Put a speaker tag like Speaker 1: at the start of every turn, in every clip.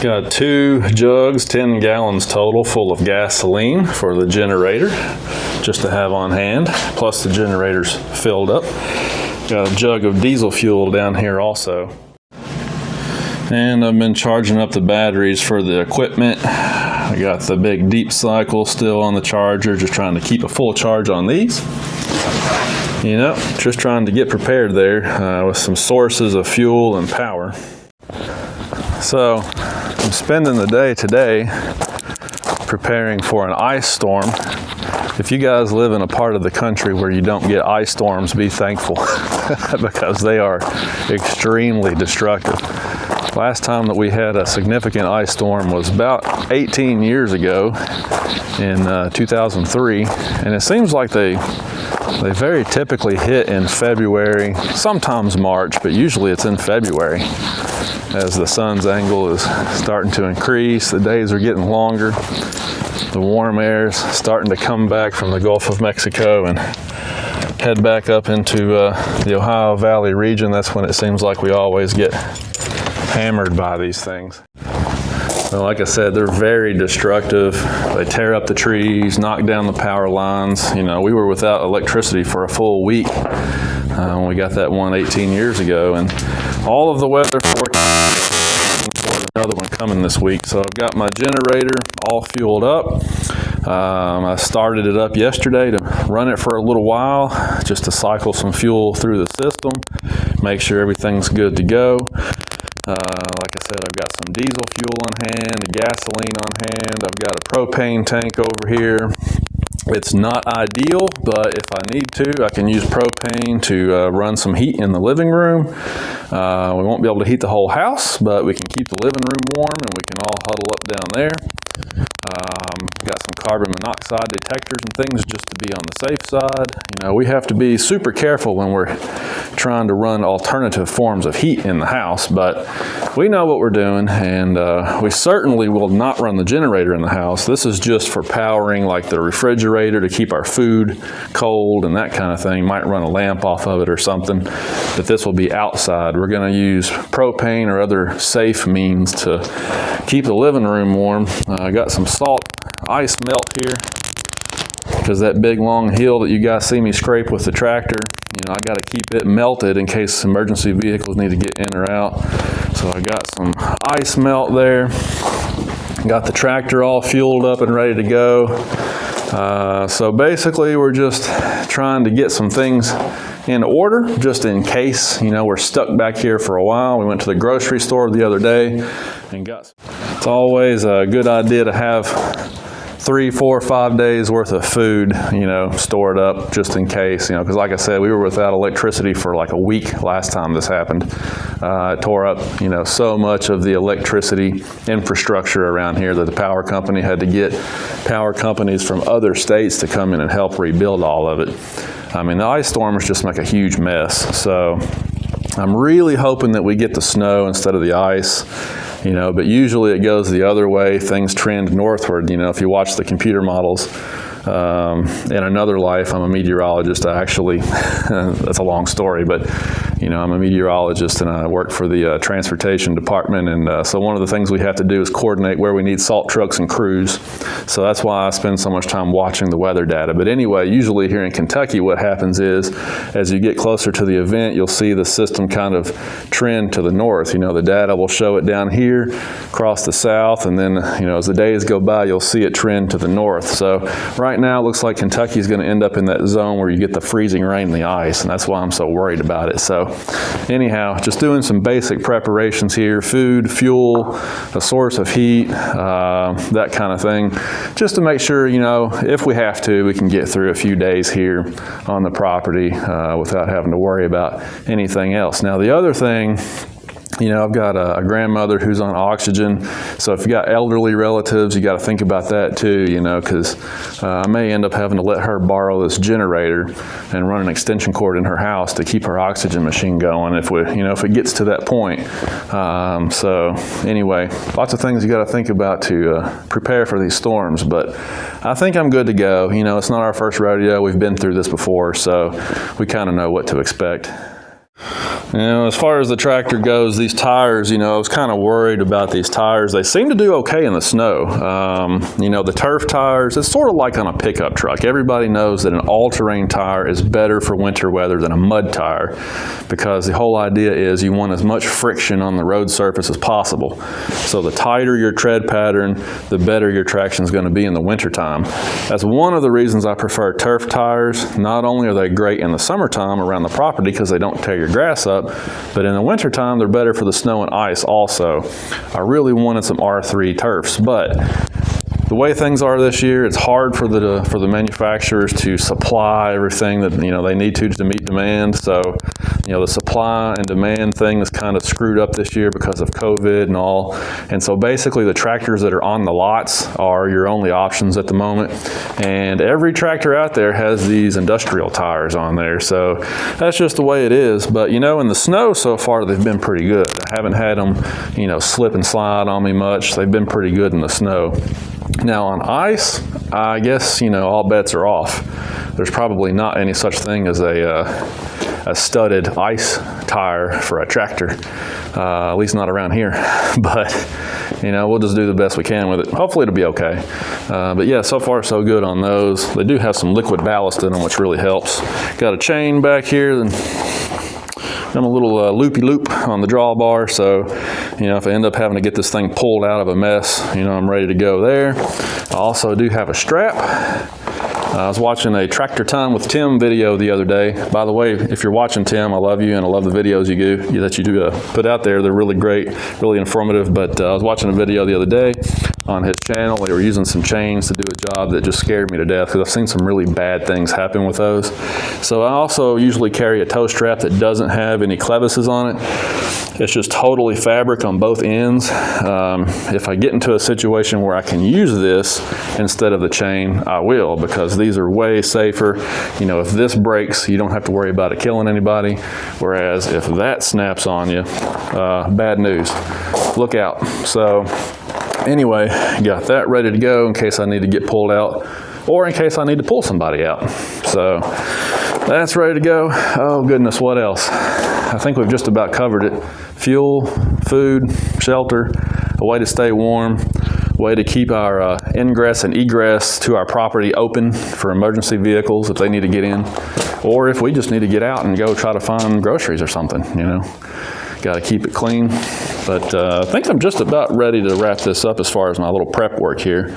Speaker 1: Got 2 jugs, 10 gallons total, full of gasoline for the generator, just to have on hand, plus the generator's filled up. Got a jug of diesel fuel down here also. And I've been charging up the batteries for the equipment. I got the big deep cycle still on the charger, just trying to keep a full charge on these. You know, just trying to get prepared there with some sources of fuel and power. So I'm spending the day today preparing for an ice storm. If you guys live in a part of the country where you don't get ice storms, be thankful because they are extremely destructive. Last time that we had a significant ice storm was about 18 years ago in 2003, and it seems like they very typically hit in February, sometimes March, but usually it's in February as the sun's angle is starting to increase, the days are getting longer, the warm air's starting to come back from the Gulf of Mexico and head back up into the Ohio Valley region. That's when it seems like we always get hammered by these things. Well, like I said, they're very destructive. They tear up the trees, knock down the power lines. You know, we were without electricity for a full week when we got that one 18 years ago, and all of the weather forecast for another one coming this week. So I've got my generator all fueled up. I started it up yesterday to run it for a little while, just to cycle some fuel through the system, make sure everything's good to go. Like I said, I've got some diesel fuel on hand, a gasoline on hand, I've got a propane tank over here. It's not ideal, but if I need to, I can use propane to run some heat in the living room. We won't be able to heat the whole house, but we can keep the living room warm and we can all huddle up down there. Got some carbon monoxide detectors and things just to be on the safe side. You know, we have to be super careful when we're trying to run alternative forms of heat in the house, but we know what we're doing, and we certainly will not run the generator in the house. This is just for powering like the refrigerator to keep our food cold and that kind of thing. Might run a lamp off of it or something, but this will be outside. We're going to use propane or other safe means to keep the living room warm. I got some salt ice melt here because that big long hill that you guys see me scrape with the tractor, you know, I got to keep it melted in case emergency vehicles need to get in or out. So I got some ice melt there. Got the tractor all fueled up and ready to go. So basically we're just trying to get some things in order just in case, you know, we're stuck back here for a while. We went to the grocery store the other day and it's always a good idea to have 3, 4, 5 days worth of food, you know, stored up just in case, you know, because like I said, we were without electricity for like a week last time this happened. It tore up, you know, so much of the electricity infrastructure around here that the power company had to get power companies from other states to come in and help rebuild all of it. I mean, the ice storms just make a huge mess. So I'm really hoping that we get the snow instead of the ice. You know, but usually it goes the other way. Things trend northward. You know, if you watch the computer models, in another life, I'm a meteorologist. I actually, that's a long story, but you know, I'm a meteorologist and I work for the transportation department. And so one of the things we have to do is coordinate where we need salt trucks and crews. So that's why I spend so much time watching the weather data. But anyway, usually here in Kentucky, what happens is as you get closer to the event, you'll see the system kind of trend to the north. You know, the data will show it down here across the south. And then, you know, as the days go by, you'll see it trend to the north. So right now it looks like Kentucky is going to end up in that zone where you get the freezing rain and the ice. And that's why I'm so worried about it. So anyhow, just doing some basic preparations here, food, fuel, a source of heat, that kind of thing, just to make sure, you know, if we have to, we can get through a few days here on the property without having to worry about anything else. Now, the other thing, you know, I've got a grandmother who's on oxygen, so if you got elderly relatives, you got to think about that too, you know, because I may end up having to let her borrow this generator and run an extension cord in her house to keep her oxygen machine going if we, you know, if it gets to that point. So anyway, lots of things you got to think about to prepare for these storms, but I think I'm good to go. You know, it's not our first rodeo. We've been through this before, so we kind of know what to expect. You know, as far as the tractor goes, these tires, you know, I was kind of worried about these tires. They seem to do okay in the snow. You know, the turf tires, it's sort of like on a pickup truck. Everybody knows that an all-terrain tire is better for winter weather than a mud tire, because the whole idea is you want as much friction on the road surface as possible. So the tighter your tread pattern, the better your traction is going to be in the wintertime. That's one of the reasons I prefer turf tires. Not only are they great in the summertime around the property because they don't tear your grass up, but in the wintertime, they're better for the snow and ice also. I really wanted some R3 turfs, but the way things are this year, it's hard for the manufacturers to supply everything that, you know, they need to meet demand. So, you know, the supply and demand thing is kind of screwed up this year because of COVID and all. And so basically the tractors that are on the lots are your only options at the moment. And every tractor out there has these industrial tires on there. So that's just the way it is. But, you know, in the snow so far, they've been pretty good. I haven't had them, you know, slip and slide on me much. They've been pretty good in the snow. Now on ice, I guess, you know, all bets are off. There's probably not any such thing as a studded ice tire for a tractor, at least not around here. But, you know, we'll just do the best we can with it. Hopefully it'll be okay. But yeah, so far so good on those. They do have some liquid ballast in them, which really helps. Got a chain back here, and I'm a little loopy-loop on the drawbar, so, you know, if I end up having to get this thing pulled out of a mess, you know, I'm ready to go there. I also do have a strap. I was watching a Tractor Time with Tim video the other day. By the way, if you're watching, Tim, I love you and I love the videos that you do put out there. They're really great, really informative. But I was watching a video the other day on his channel. They were using some chains to do a job that just scared me to death because I've seen some really bad things happen with those. So I also usually carry a tow strap that doesn't have any clevises on it. It's just totally fabric on both ends. If I get into a situation where I can use this instead of the chain, I will, because these are way safer. You know, if this breaks, you don't have to worry about it killing anybody. Whereas if that snaps on you, bad news. Look out. So anyway, got that ready to go in case I need to get pulled out or in case I need to pull somebody out. So that's ready to go. Oh goodness, what else? I think we've just about covered it. Fuel, food, shelter, a way to stay warm, a way to keep our ingress and egress to our property open for emergency vehicles if they need to get in, or if we just need to get out and go try to find groceries or something, you know. Got to keep it clean. But I think I'm just about ready to wrap this up as far as my little prep work here.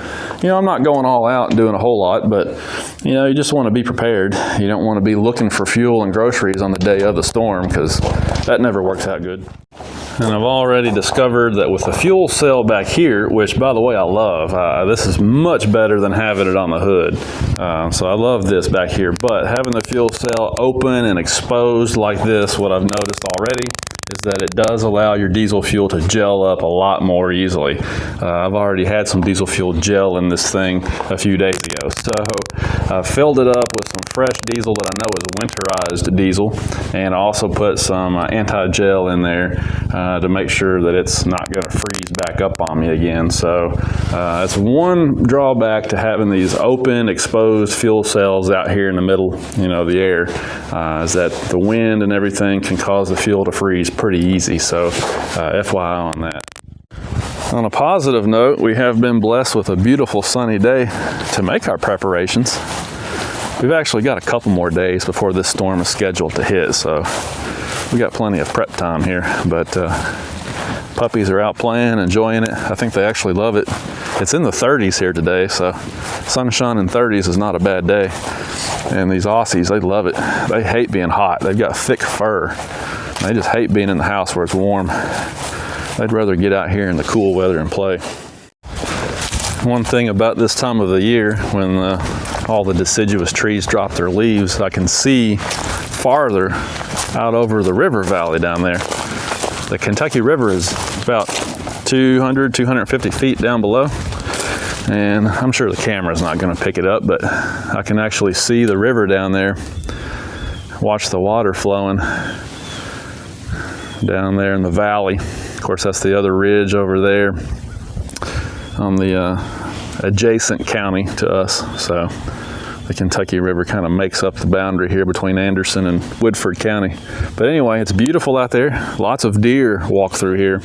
Speaker 1: You know, I'm not going all out and doing a whole lot, but, you know, you just want to be prepared. You don't want to be looking for fuel and groceries on the day of the storm, because that never works out good. And I've already discovered that with the fuel cell back here, which, by the way, I love, this is much better than having it on the hood. So I love this back here. But having the fuel cell open and exposed like this, what I've noticed already is that it does allow your diesel fuel to gel up a lot more easily. I've already had some diesel fuel gel in this thing a few days ago. So I filled it up with some fresh diesel that I know is winterized diesel, and I also put some anti-gel in there to make sure that it's not going to freeze back up on me again. So that's one drawback to having these open, exposed fuel cells out here in the middle, you know, the air, is that the wind and everything can cause the fuel to freeze pretty easy. So FYI on that. On a positive note, we have been blessed with a beautiful sunny day to make our preparations. We've actually got a couple more days before this storm is scheduled to hit, so we got plenty of prep time here. But puppies are out playing, enjoying it. I think they actually love it. It's in the 30s here today, so sunshine in 30s is not a bad day. And these Aussies, they love it. They hate being hot. They've got thick fur. They just hate being in the house where it's warm. They'd rather get out here in the cool weather and play. One thing about this time of the year, when all the deciduous trees drop their leaves, I can see farther out over the river valley down there. The Kentucky River is about 200, 250 feet down below. And I'm sure the camera's not going to pick it up, but I can actually see the river down there. Watch the water flowing down there in the valley. Of course, that's the other ridge over there on the adjacent county to us. So the Kentucky River kind of makes up the boundary here between Anderson and Woodford County. But anyway, it's beautiful out there. Lots of deer walk through here.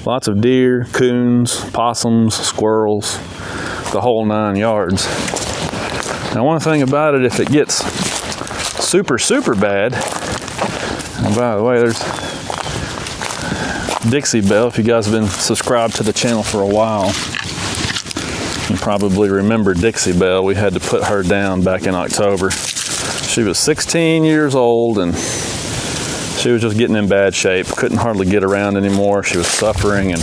Speaker 1: Lots of deer, coons, possums, squirrels, the whole 9 yards. Now, one thing about it, if it gets super, super bad, and by the way, there's Dixie Belle. If you guys have been subscribed to the channel for a while, you probably remember Dixie Belle. We had to put her down back in October. She was 16 years old and she was just getting in bad shape. Couldn't hardly get around anymore. She was suffering and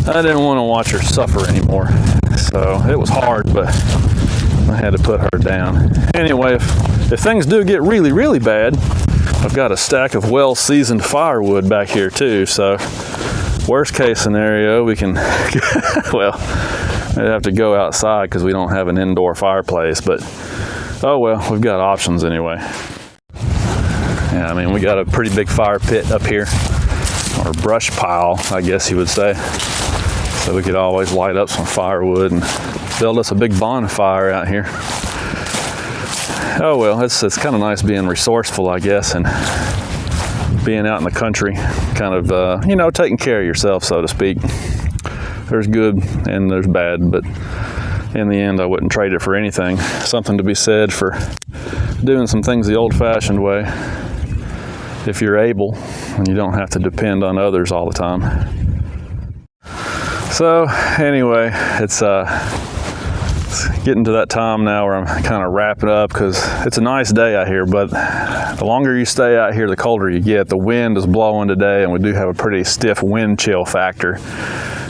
Speaker 1: I didn't want to watch her suffer anymore. So it was hard, but I had to put her down. Anyway, if things do get really, really bad, I've got a stack of well-seasoned firewood back here too. So worst case scenario, we can, well, I'd have to go outside because we don't have an indoor fireplace, but oh well, we've got options anyway. Yeah, I mean, we got a pretty big fire pit up here, or brush pile, I guess you would say. So we could always light up some firewood and build us a big bonfire out here. Oh well, it's kind of nice being resourceful, I guess, and being out in the country, kind of, you know, taking care of yourself, so to speak. There's good and there's bad, but in the end, I wouldn't trade it for anything. Something to be said for doing some things the old-fashioned way, if you're able, and you don't have to depend on others all the time. So anyway, it's getting to that time now where I'm kind of wrapping up because it's a nice day out here, but the longer you stay out here, the colder you get. The wind is blowing today, and we do have a pretty stiff wind chill factor.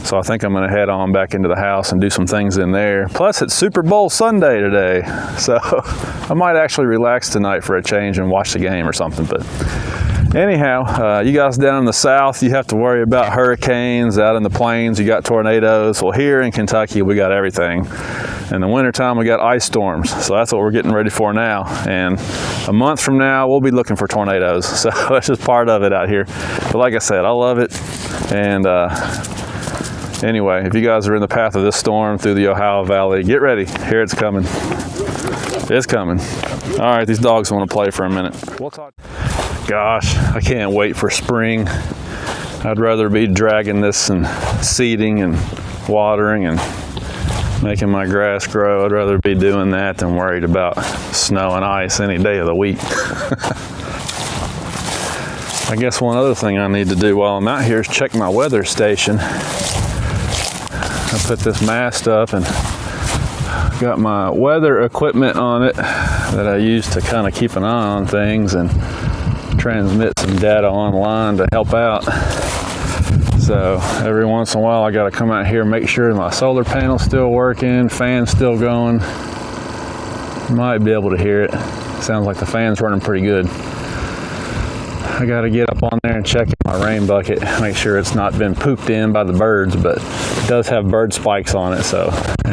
Speaker 1: So I think I'm going to head on back into the house and do some things in there. Plus, it's Super Bowl Sunday today, so I might actually relax tonight for a change and watch the game or something. But anyhow, you guys down in the south, you have to worry about hurricanes. Out in the plains, you got tornadoes. Well, here in Kentucky, we got everything. In the wintertime, we got ice storms. So that's what we're getting ready for now. And a month from now, we'll be looking for tornadoes. So that's just part of it out here. But like I said, I love it. And anyway, if you guys are in the path of this storm through the Ohio Valley, get ready. Here it's coming. It's coming. All right, these dogs want to play for a minute. We'll talk. Gosh, I can't wait for spring. I'd rather be dragging this and seeding and watering and making my grass grow. I'd rather be doing that than worried about snow and ice any day of the week. I guess one other thing I need to do while I'm out here is check my weather station. I put this mast up and got my weather equipment on it that I use to kind of keep an eye on things and transmit some data online to help out. So every once in a while I got to come out here and make sure my solar panel's still working, fan's still going. You might be able to hear it. Sounds like the fan's running pretty good. I got to get up on there and check my rain bucket, make sure it's not been pooped in by the birds, but it does have bird spikes on it, so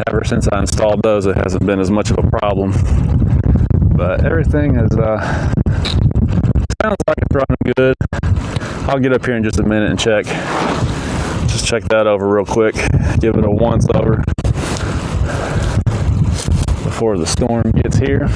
Speaker 1: ever since I installed those, it hasn't been as much of a problem. But everything is sounds like it's running good. I'll get up here in just a minute and check. Just check that over real quick. Give it a once over before the storm gets here.